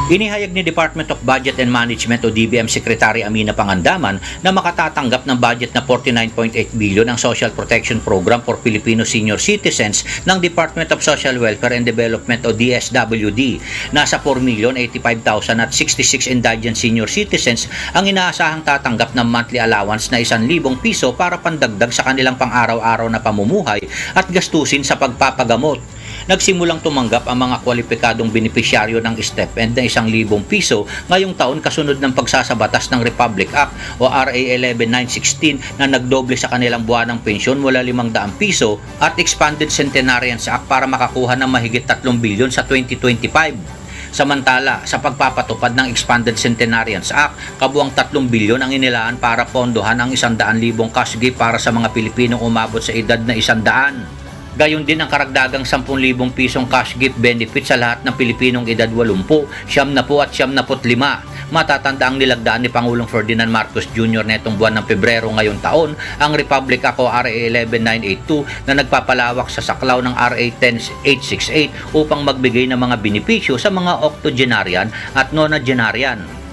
Inihayag ni Department of Budget and Management o DBM Secretary Amina Pangandaman na makatatanggap ng budget na 49.8 billion ang Social Protection Program for Filipino Senior Citizens ng Department of Social Welfare and Development o DSWD. Nasa 4,085,000 at 66 indigent senior citizens ang inaasahang tatanggap ng monthly allowance na 1,000 piso para pandagdag sa kanilang pang-araw-araw na pamumuhay at gastusin sa pagpapagamot. Nagsimulang tumanggap ang mga kwalipikadong benepisyaryo ng stipend na 1,000 piso ngayong taon kasunod ng pagsasabatas ng Republic Act o RA 11916 na nagdoble sa kanilang buwanang pensyon mula 500 piso at Expanded Centenarians Act para makakuha ng mahigit 3 bilyon sa 2025. Samantala, sa pagpapatupad ng Expanded Centenarians Act, kabuang 3 bilyon ang inilaan para pondohan ang 100,000 cash gift para sa mga Pilipinong umabot sa edad na 100. Gayon din ang karagdagang 10,000 pisong cash gift benefit sa lahat ng Pilipinong edad 80, 70 at 75. Matatanda ang nilagdaan ni Pangulong Ferdinand Marcos Jr. netong buwan ng Pebrero ngayong taon ang Republic Act o RA 11982 na nagpapalawak sa saklaw ng RA 10868 upang magbigay ng mga benepisyo sa mga octogenarian at nonagenarian.